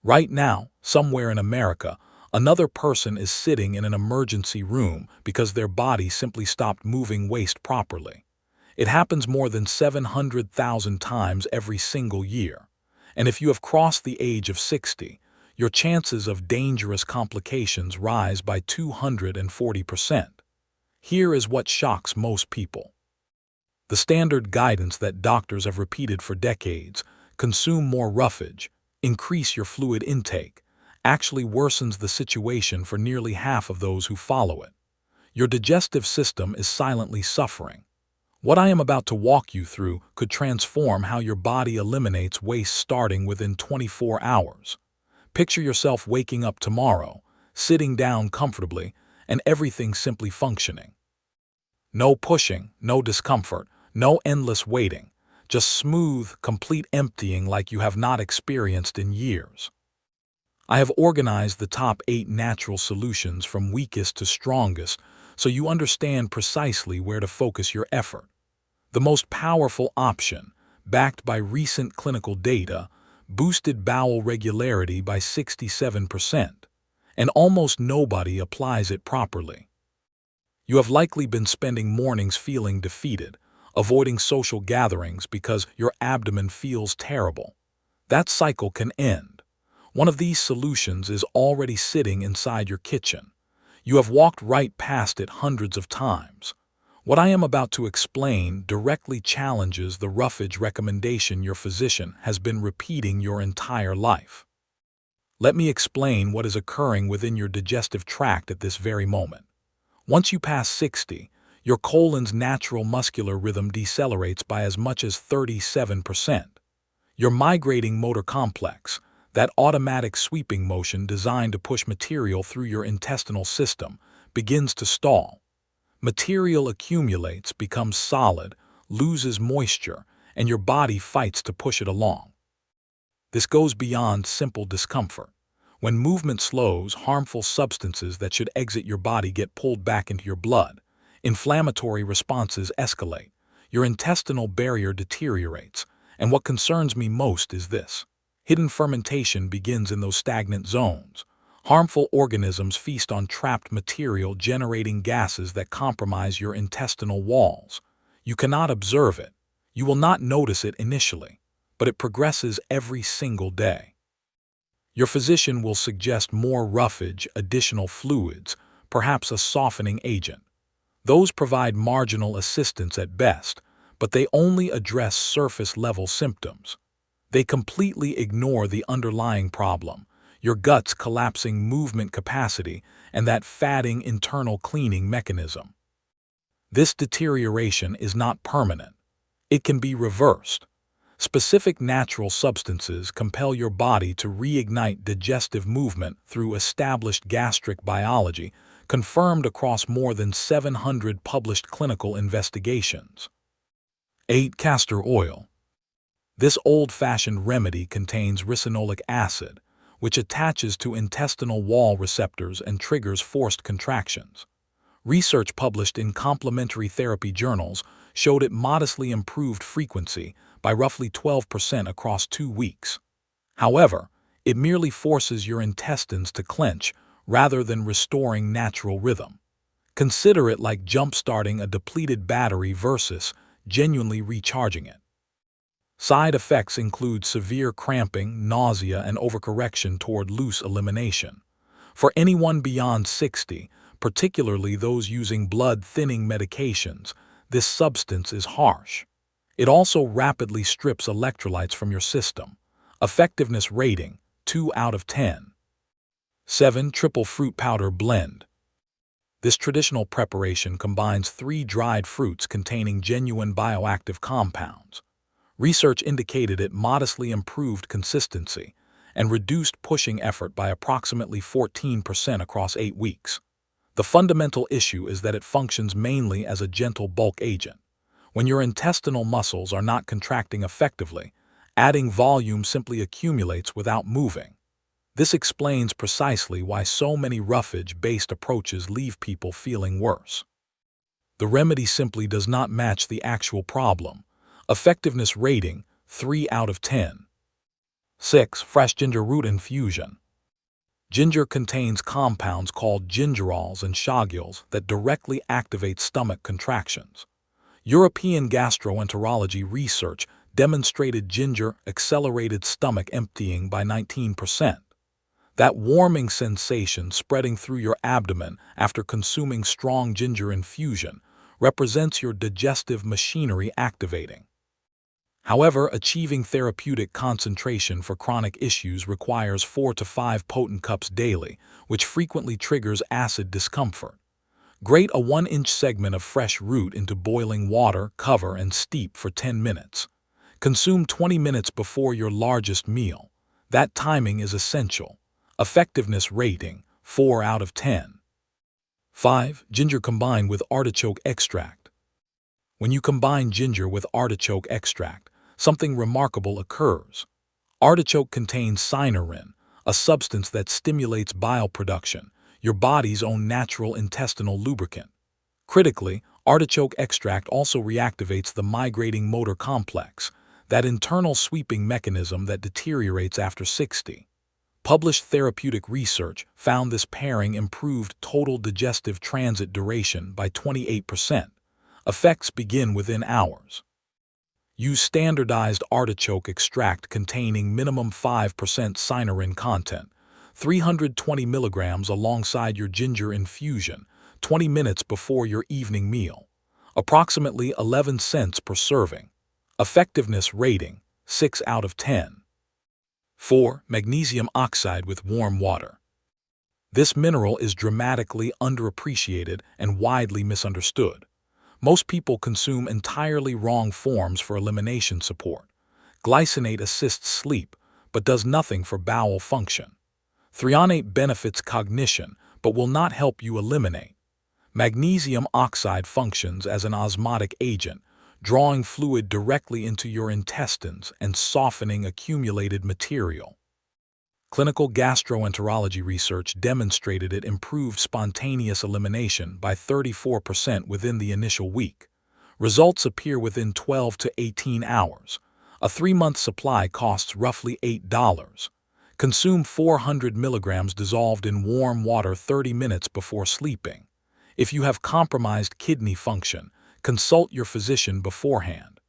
Right now, somewhere in America, another person is sitting in an emergency room because their body simply stopped moving waste properly. It happens more than 700,000 times every single year. And if you have crossed the age of 60, your chances of dangerous complications rise by 240%. Here is what shocks most people. The standard guidance that doctors have repeated for decades, consume more roughage, increase your fluid intake, actually worsens the situation for nearly half of those who follow it. Your digestive system is silently suffering. What I am about to walk you through could transform how your body eliminates waste starting within 24 hours. Picture yourself waking up tomorrow, sitting down comfortably, and everything simply functioning. No pushing, no discomfort, no endless waiting, just smooth, complete emptying like you have not experienced in years. I have organized the top 8 natural solutions from weakest to strongest so you understand precisely where to focus your effort. The most powerful option, backed by recent clinical data, boosted bowel regularity by 67%, and almost nobody applies it properly. You have likely been spending mornings feeling defeated, avoiding social gatherings because your abdomen feels terrible. That cycle can end. One of these solutions is already sitting inside your kitchen. You have walked right past it hundreds of times. What I am about to explain directly challenges the roughage recommendation your physician has been repeating your entire life. Let me explain what is occurring within your digestive tract at this very moment. Once you pass 60, your colon's natural muscular rhythm decelerates by as much as 37%. Your migrating motor complex, that automatic sweeping motion designed to push material through your intestinal system, begins to stall. Material accumulates, becomes solid, loses moisture, and your body fights to push it along. This goes beyond simple discomfort. When movement slows, harmful substances that should exit your body get pulled back into your blood. Inflammatory responses escalate. Your intestinal barrier deteriorates. And what concerns me most is this. Hidden fermentation begins in those stagnant zones. Harmful organisms feast on trapped material, generating gases that compromise your intestinal walls. You cannot observe it. You will not notice it initially, but it progresses every single day. Your physician will suggest more roughage, additional fluids, perhaps a softening agent. Those provide marginal assistance at best, but they only address surface-level symptoms. They completely ignore the underlying problem, your gut's collapsing movement capacity and that fatting internal cleaning mechanism. This deterioration is not permanent. It can be reversed. Specific natural substances compel your body to reignite digestive movement through established gastric biology, confirmed across more than 700 published clinical investigations. 8. Castor oil. This old-fashioned remedy contains ricinoleic acid, which attaches to intestinal wall receptors and triggers forced contractions. Research published in complementary therapy journals showed it modestly improved frequency by roughly 12% across 2 weeks. However, it merely forces your intestines to clench rather than restoring natural rhythm. Consider it like jump-starting a depleted battery versus genuinely recharging it. Side effects include severe cramping, nausea, and overcorrection toward loose elimination. For anyone beyond 60, particularly those using blood-thinning medications, this substance is harsh. It also rapidly strips electrolytes from your system. Effectiveness rating, 2 out of 10. 7. Triple fruit powder blend. This traditional preparation combines 3 dried fruits containing genuine bioactive compounds. Research indicated it modestly improved consistency and reduced pushing effort by approximately 14% across 8 weeks. The fundamental issue is that it functions mainly as a gentle bulk agent. When your intestinal muscles are not contracting effectively, adding volume simply accumulates without moving. This explains precisely why so many roughage-based approaches leave people feeling worse. The remedy simply does not match the actual problem. Effectiveness rating, 3 out of 10. 6. Fresh ginger root infusion. Ginger contains compounds called gingerols and shagules that directly activate stomach contractions. European gastroenterology research demonstrated ginger accelerated stomach emptying by 19%. That warming sensation spreading through your abdomen after consuming strong ginger infusion represents your digestive machinery activating. However, achieving therapeutic concentration for chronic issues requires 4 to 5 potent cups daily, which frequently triggers acid discomfort. Grate a 1-inch segment of fresh root into boiling water, cover, and steep for 10 minutes. Consume 20 minutes before your largest meal. That timing is essential. Effectiveness rating, 4 out of 10. 5. Ginger combined with artichoke extract. When you combine ginger with artichoke extract, something remarkable occurs. Artichoke contains cynurin, a substance that stimulates bile production, your body's own natural intestinal lubricant. Critically, artichoke extract also reactivates the migrating motor complex, that internal sweeping mechanism that deteriorates after 60. Published therapeutic research found this pairing improved total digestive transit duration by 28%. Effects begin within hours. Use standardized artichoke extract containing minimum 5% cynurin content, 320 milligrams alongside your ginger infusion, 20 minutes before your evening meal. Approximately 11 cents per serving. Effectiveness rating, 6 out of 10. 4. Magnesium oxide with warm water. This mineral is dramatically underappreciated and widely misunderstood. Most people consume entirely wrong forms for elimination support. Glycinate assists sleep, but does nothing for bowel function. Threonate benefits cognition, but will not help you eliminate. Magnesium oxide functions as an osmotic agent, drawing fluid directly into your intestines and softening accumulated material. Clinical gastroenterology research demonstrated it improved spontaneous elimination by 34% within the initial week. Results appear within 12 to 18 hours. A 3-month supply costs roughly $8. Consume 400 milligrams dissolved in warm water 30 minutes before sleeping. If you have compromised kidney function, consult your physician beforehand.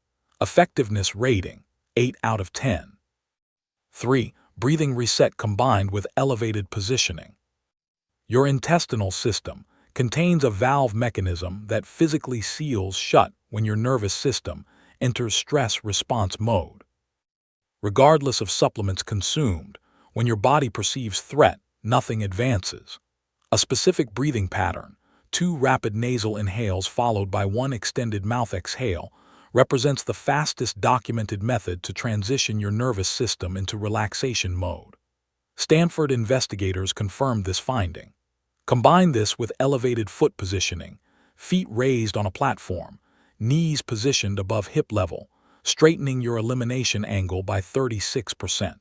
Effectiveness rating, 8 out of 10. 3. Breathing reset combined with elevated positioning. Your intestinal system contains a valve mechanism that physically seals shut when your nervous system enters stress response mode. Regardless of supplements consumed, when your body perceives threat, nothing advances. A specific breathing pattern, 2 rapid nasal inhales followed by 1 extended mouth exhale, represents the fastest documented method to transition your nervous system into relaxation mode. Stanford investigators confirmed this finding. Combine this with elevated foot positioning, feet raised on a platform, knees positioned above hip level, straightening your elimination angle by 36%.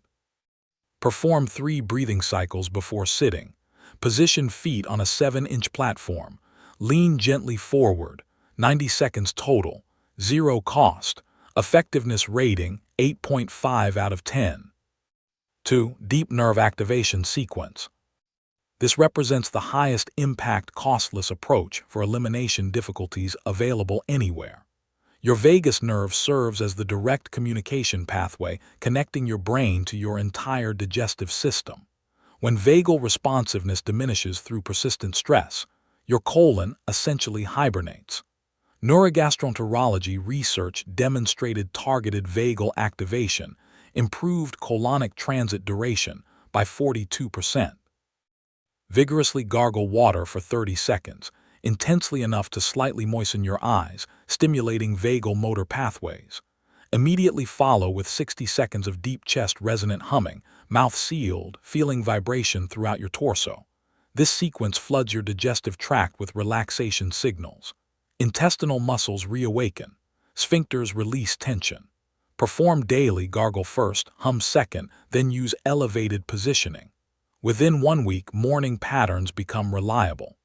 Perform 3 breathing cycles before sitting. Position feet on a 7-inch platform. Lean gently forward, 90 seconds total. 0 cost. Effectiveness rating, 8.5 out of 10. 2. Deep nerve activation sequence. This represents the highest impact costless approach for elimination difficulties available anywhere. Your vagus nerve serves as the direct communication pathway connecting your brain to your entire digestive system. When vagal responsiveness diminishes through persistent stress, your colon essentially hibernates. Neurogastroenterology research demonstrated targeted vagal activation improved colonic transit duration by 42%. Vigorously gargle water for 30 seconds, intensely enough to slightly moisten your eyes, stimulating vagal motor pathways. Immediately follow with 60 seconds of deep chest resonant humming, mouth sealed, feeling vibration throughout your torso. This sequence floods your digestive tract with relaxation signals. Intestinal muscles reawaken. Sphincters release tension. Perform daily, gargle first, hum second, then use elevated positioning. Within 1 week, morning patterns become reliable.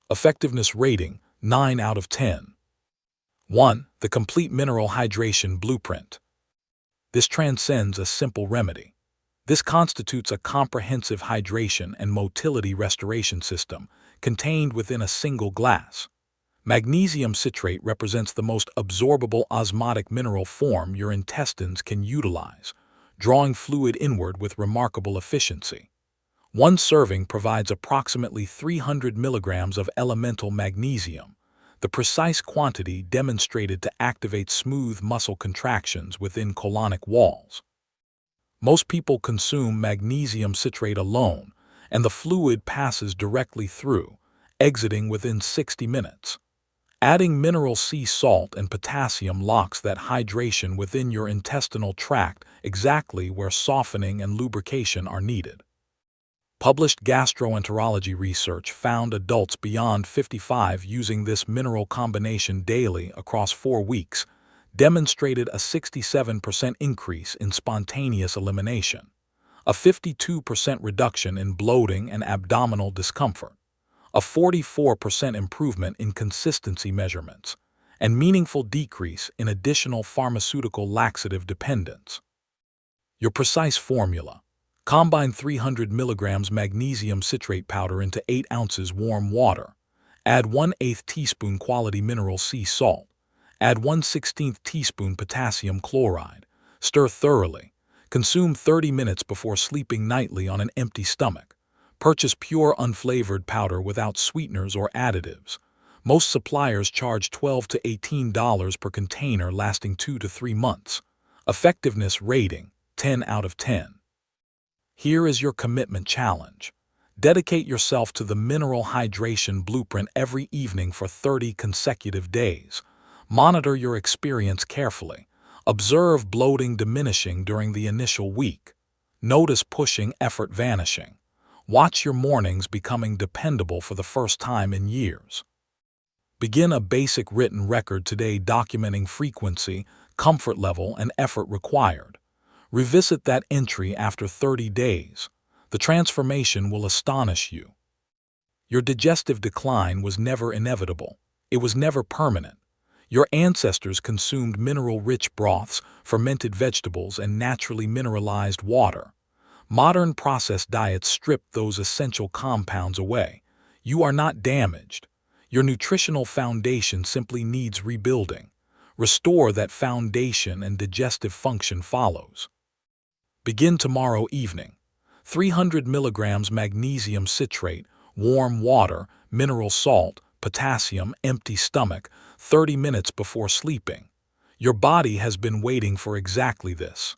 Effectiveness rating, 9 out of 10. 1. The Complete Mineral Hydration Blueprint. This transcends a simple remedy. This constitutes a comprehensive hydration and motility restoration system contained within a single glass. Magnesium citrate represents the most absorbable osmotic mineral form your intestines can utilize, drawing fluid inward with remarkable efficiency. One serving provides approximately 300 milligrams of elemental magnesium, the precise quantity demonstrated to activate smooth muscle contractions within colonic walls. Most people consume magnesium citrate alone, and the fluid passes directly through, exiting within 60 minutes. Adding mineral sea salt and potassium locks that hydration within your intestinal tract exactly where softening and lubrication are needed. Published gastroenterology research found adults beyond 55 using this mineral combination daily across 4 weeks demonstrated a 67% increase in spontaneous elimination, a 52% reduction in bloating and abdominal discomfort, a 44% improvement in consistency measurements, and meaningful decrease in additional pharmaceutical laxative dependence. Your precise formula: combine 300 milligrams magnesium citrate powder into 8 ounces warm water. Add 1/8 teaspoon quality mineral sea salt. Add 1/16 teaspoon potassium chloride. Stir thoroughly. Consume 30 minutes before sleeping nightly on an empty stomach. Purchase pure unflavored powder without sweeteners or additives. Most suppliers charge $12 to $18 per container lasting 2 to 3 months. Effectiveness rating: 10 out of 10. Here is your commitment challenge. Dedicate yourself to the mineral hydration blueprint every evening for 30 consecutive days. Monitor your experience carefully. Observe bloating diminishing during the initial week. Notice pushing effort vanishing. Watch your mornings becoming dependable for the first time in years. Begin a basic written record today documenting frequency, comfort level, and effort required. Revisit that entry after 30 days. The transformation will astonish you. Your digestive decline was never inevitable. It was never permanent. Your ancestors consumed mineral-rich broths, fermented vegetables, and naturally mineralized water. Modern processed diets strip those essential compounds away. You are not damaged. Your nutritional foundation simply needs rebuilding. Restore that foundation and digestive function follows. Begin tomorrow evening. 300 milligrams magnesium citrate, warm water, mineral salt, potassium, empty stomach, 30 minutes before sleeping. Your body has been waiting for exactly this.